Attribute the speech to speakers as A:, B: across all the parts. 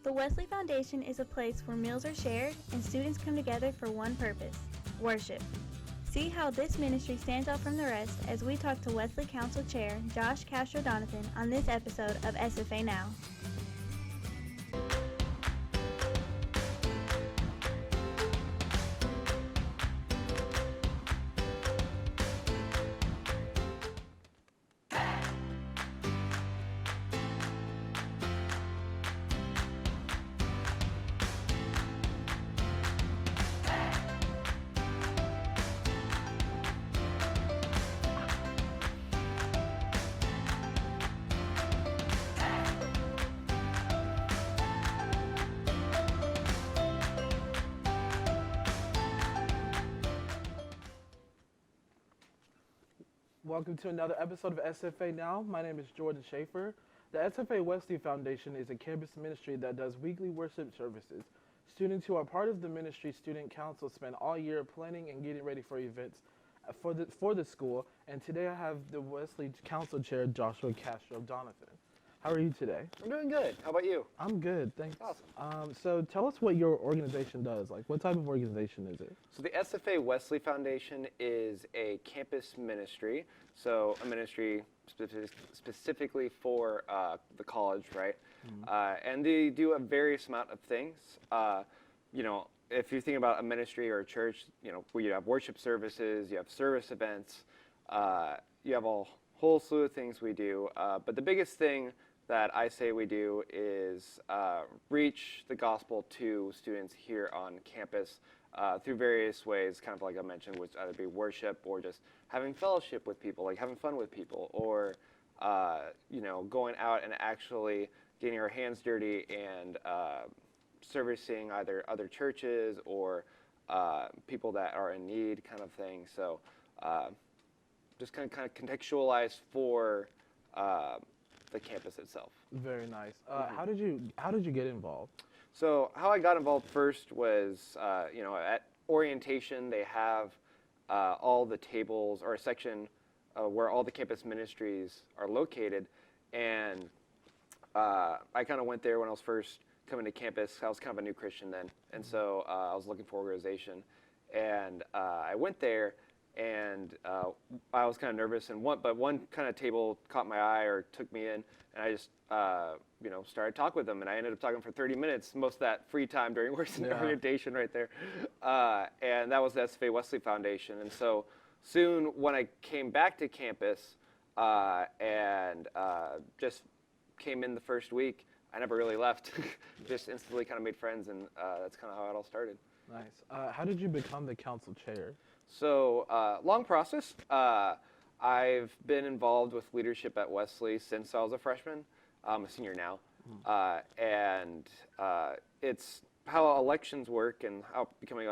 A: The Wesley Foundation is a place where meals are shared and students come together for one purpose: worship. See how this ministry stands out from the rest as we talk to Wesley Council Chair Josh Castro-Donathan on this episode of SFA Now.
B: Welcome to another episode of SFA Now. My name is Jordan Schaefer. The SFA Wesley Foundation is a campus ministry that does weekly worship services. Students who are part of the ministry student council spend all year planning and getting ready for events for the school. And today I have the Wesley Council Chair, Joshua Castro-Donathan. How are you today?
C: I'm doing good. How about you?
B: I'm good, thanks.
C: Awesome.
B: So tell us what your organization does. Like, what type of organization is it?
C: So the SFA Wesley Foundation is a campus ministry, so a ministry specifically for the college, right? Mm-hmm. And they do a various amount of things. If you're thinking about a ministry or a church, where you have worship services, you have service events, you have a whole slew of things we do. But the biggest thing that I say we do is reach the gospel to students here on campus through various ways, kind of like I mentioned, which either be worship or just having fellowship with people, like having fun with people, or going out and actually getting our hands dirty and servicing either other churches or people that are in need, kind of thing. So just kind of contextualized for the campus itself.
B: Very nice. How did you get involved?
C: So how I got involved first was, at orientation they have all the tables or a section where all the campus ministries are located, and I kind of went there when I was first coming to campus. I was kind of a new Christian then, and so I was looking for organization, and I went there. And I was kind of nervous, but one kind of table caught my eye or took me in, and I just started talking with them, and I ended up talking for 30 minutes, most of that free time during orientation right there, and that was the SFA Wesley Foundation. And so soon when I came back to campus and just came in the first week, I never really left, just instantly kind of made friends, and that's kind of how it all started.
B: Nice. How did you become the council chair?
C: So, long process. I've been involved with leadership at Wesley since I was a freshman. I'm a senior now. And it's how elections work and how becoming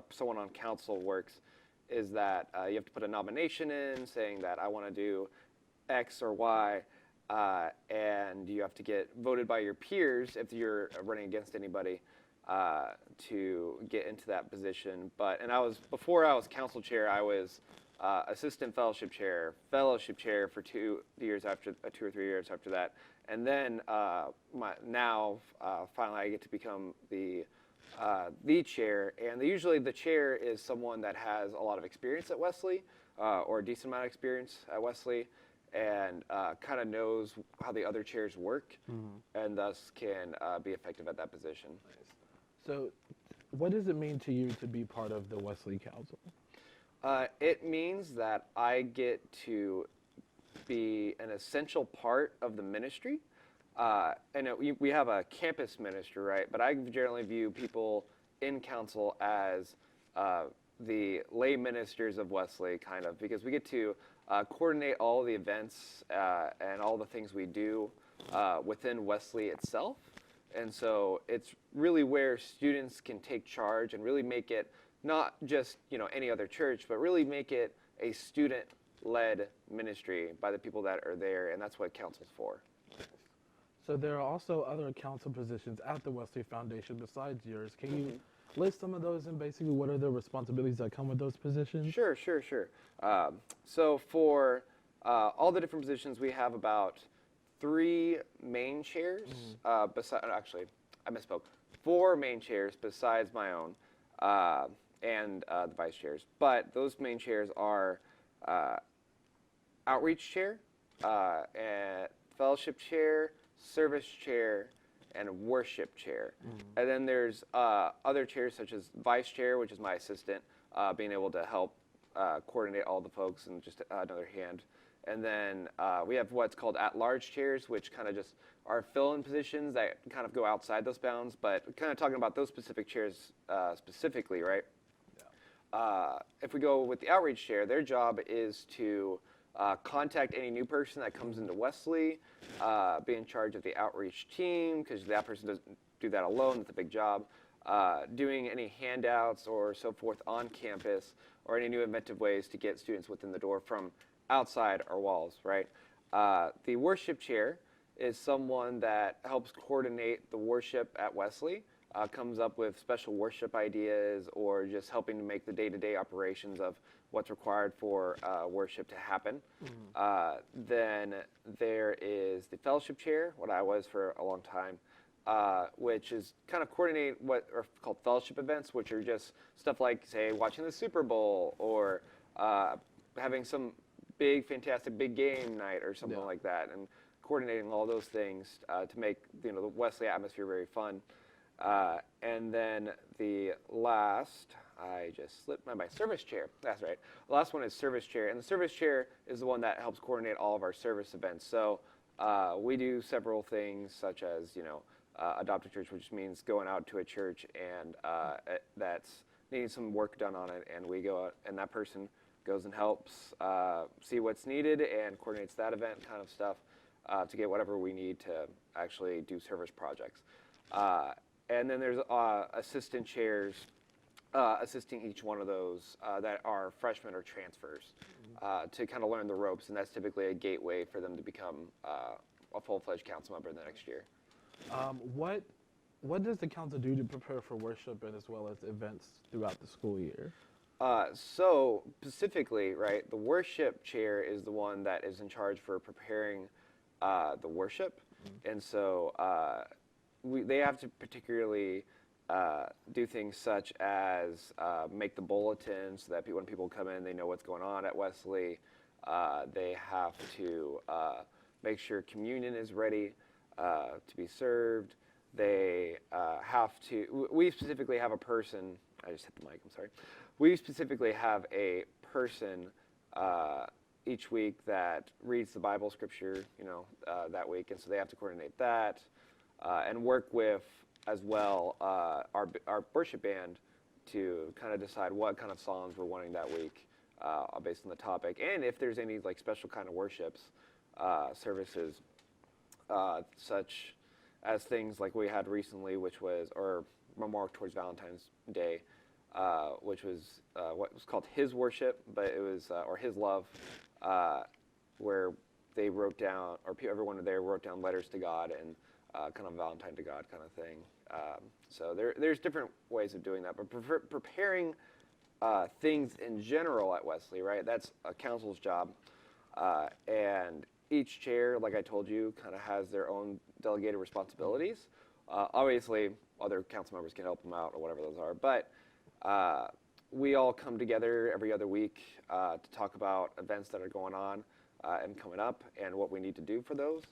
C: someone on council works is that you have to put a nomination in saying that I want to do X or Y, and you have to get voted by your peers if you're running against anybody. To get into that position, before I was council chair, I was assistant fellowship chair for 2 years after 2 or 3 years after that, and then finally I get to become the chair. And usually the chair is someone that has a lot of experience at Wesley, or a decent amount of experience at Wesley, and kind of knows how the other chairs work, and thus can be effective at that position.
B: Nice. So, what does it mean to you to be part of the Wesley Council?
C: It means that I get to be an essential part of the ministry. We have a campus ministry, right? But I generally view people in council as the lay ministers of Wesley, kind of, because we get to coordinate all the events and all the things we do within Wesley itself. And so it's really where students can take charge and really make it not just any other church, but really make it a student-led ministry by the people that are there, and that's what council's for.
B: So there are also other council positions at the Wesley Foundation besides yours. Can you list some of those, and basically what are the responsibilities that come with those positions?
C: Sure. So for all the different positions, we have about 3 main chairs. I misspoke. 4 main chairs besides my own, and the vice chairs. But those main chairs are outreach chair, and fellowship chair, service chair, and worship chair. And then there's other chairs such as vice chair, which is my assistant, being able to help coordinate all the folks and just another hand. And then we have what's called at-large chairs, which kind of just are fill-in positions that kind of go outside those bounds, but kind of talking about those specific chairs specifically, right? If we go with the outreach chair, their job is to contact any new person that comes into Wesley, be in charge of the outreach team, because that person doesn't do that alone, that's a big job, doing any handouts or so forth on campus, or any new inventive ways to get students within the door from outside our walls, right? The worship chair is someone that helps coordinate the worship at Wesley, comes up with special worship ideas, or just helping to make the day-to-day operations of what's required for worship to happen. Then there is the fellowship chair, what I was for a long time, which is kind of coordinate what are called fellowship events, which are just stuff like, say, watching the Super Bowl, or having some big, fantastic big game night or something like that, and coordinating all those things to make the Wesley atmosphere very fun. And then the last, I just slipped my service chair. That's right. The last one is service chair, and the service chair is the one that helps coordinate all of our service events. So we do several things, such as adopt a church, which means going out to a church and that's needing some work done on it, and we go out, and that person goes and helps see what's needed and coordinates that event kind of stuff to get whatever we need to actually do service projects. And then there's assistant chairs assisting each one of those that are freshmen or transfers to kind of learn the ropes, and that's typically a gateway for them to become a full-fledged council member the next year.
B: What does the council do to prepare for worship and as well as events throughout the school year?
C: So specifically, right, the worship chair is the one that is in charge for preparing the worship, and so they have to particularly do things such as make the bulletin so that when people come in, they know what's going on at Wesley. They have to make sure communion is ready to be served. They have to, we specifically have a person, I just hit the mic, I'm sorry. We specifically have a person each week that reads the Bible scripture, that week, and so they have to coordinate that and work with, as well, our worship band to kind of decide what kind of songs we're wanting that week based on the topic, and if there's any special kind of worships, services, such as things like we had recently, which was, or Memorial towards Valentine's Day, which was what was called His Worship, but it was, or His Love, where they wrote down, or everyone there wrote down letters to God and kind of Valentine to God kind of thing. So there's different ways of doing that, but preparing things in general at Wesley, right? That's a council's job, and each chair, like I told you, kind of has their own delegated responsibilities. Obviously, other council members can help them out or whatever those are, but we all come together every other week to talk about events that are going on and coming up and what we need to do for those.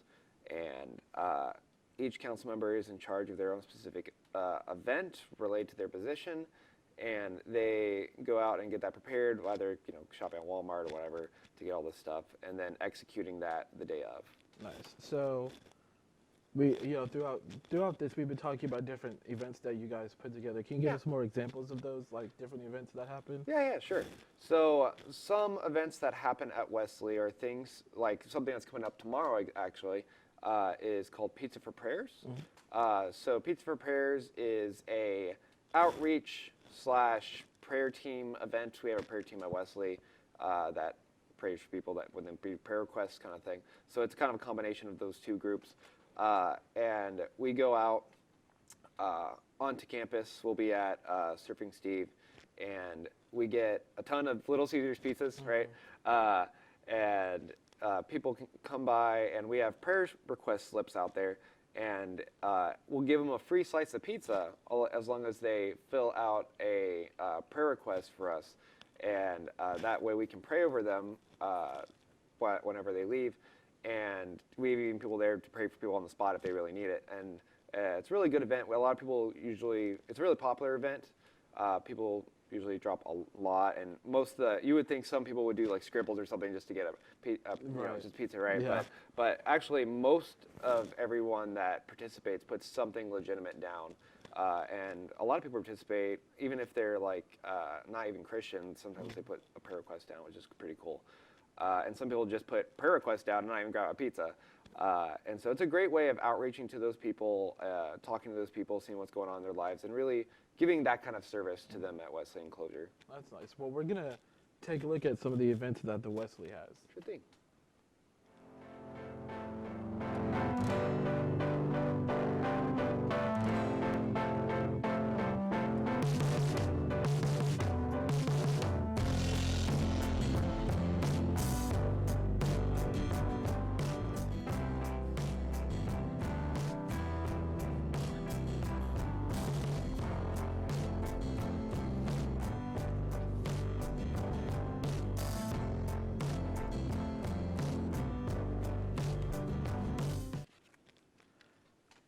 C: And each council member is in charge of their own specific event related to their position, and they go out and get that prepared, either shopping at Walmart or whatever, to get all this stuff, and then executing that the day of.
B: Nice. So we, throughout this, we've been talking about different events that you guys put together. Can you give us more examples of those, like different events that happen?
C: Yeah, sure. So some events that happen at Wesley are things like something that's coming up tomorrow, actually, is called Pizza for Prayers. So Pizza for Prayers is a outreach / prayer team event. We have a prayer team at Wesley that prays for people that when they be prayer requests kind of thing. So it's kind of a combination of those two groups. And we go out onto campus. We'll be at Surfing Steve, and we get a ton of Little Caesars pizzas, right? And people can come by, and we have prayer request slips out there. and we'll give them a free slice of pizza as long as they fill out a prayer request for us, and that way we can pray over them whenever they leave, and we have even people there to pray for people on the spot if they really need it. And it's a really good event. A lot of people it's a really popular event. People usually drop a lot, and you would think some people would do like scribbles or something just to get just pizza, right?
B: Yeah.
C: But actually most of everyone that participates puts something legitimate down, and a lot of people participate even if they're like not even Christian. Sometimes they put a prayer request down, which is pretty cool, and some people just put prayer requests down and not even grab a pizza. And so it's a great way of outreaching to those people, talking to those people, seeing what's going on in their lives, and really giving that kind of service to them at Wesley Enclosure.
B: That's nice. Well, we're going to take a look at some of the events that the Wesley has.
C: Sure thing.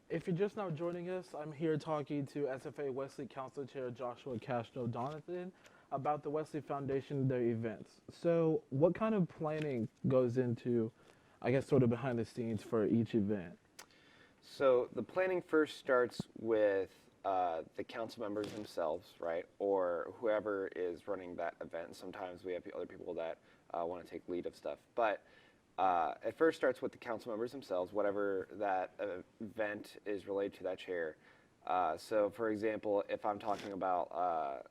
B: If you're just now joining us, I'm here talking to SFA Wesley Council Chair Joshua Castro Donathan about the Wesley Foundation and their events. So what kind of planning goes into, I guess, sort of behind the scenes for each event?
C: So the planning first starts with the council members themselves, right, or whoever is running that event. Sometimes we have other people that want to take lead of stuff, but it first starts with the council members themselves, whatever that event is related to that chair. So, for example, if I'm talking about,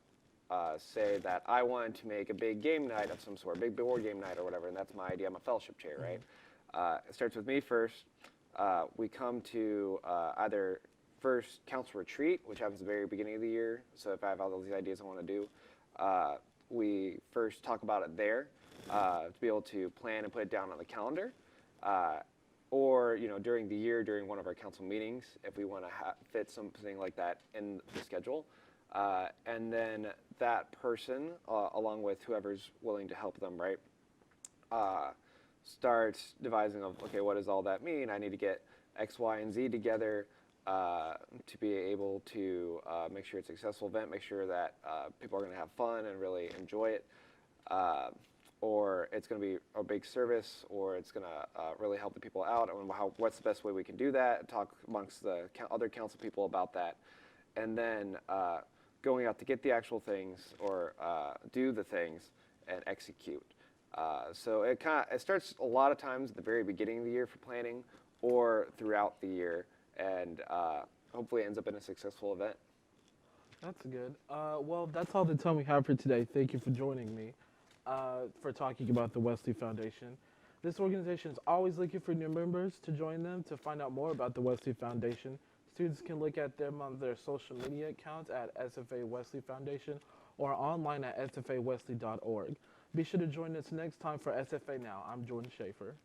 C: say that I wanted to make a big game night of some sort, big board game night or whatever, and that's my idea. I'm a fellowship chair, right? It starts with me first. We come to either first council retreat, which happens at the very beginning of the year. So if I have all these ideas I want to do, we first talk about it there. To be able to plan and put it down on the calendar, or during the year during one of our council meetings if we want to fit something like that in the schedule, and then that person along with whoever's willing to help them, right, starts devising of, okay, what does all that mean? I need to get X, Y, and Z together to be able to make sure it's a successful event, make sure that people are going to have fun and really enjoy it. Or it's going to be a big service, or it's going to really help the people out, and what's the best way we can do that, talk amongst the other council people about that, and then going out to get the actual things, or do the things, and execute. So it starts a lot of times at the very beginning of the year for planning, or throughout the year, and hopefully it ends up in a successful event.
B: That's good. Well, that's all the time we have for today. Thank you for joining me. For talking about the Wesley Foundation. This organization is always looking for new members to join them. To find out more about the Wesley Foundation, students can look at them on their social media accounts at SFA Wesley Foundation or online at sfawesley.org. Be sure to join us next time for SFA Now. I'm Jordan Schaefer.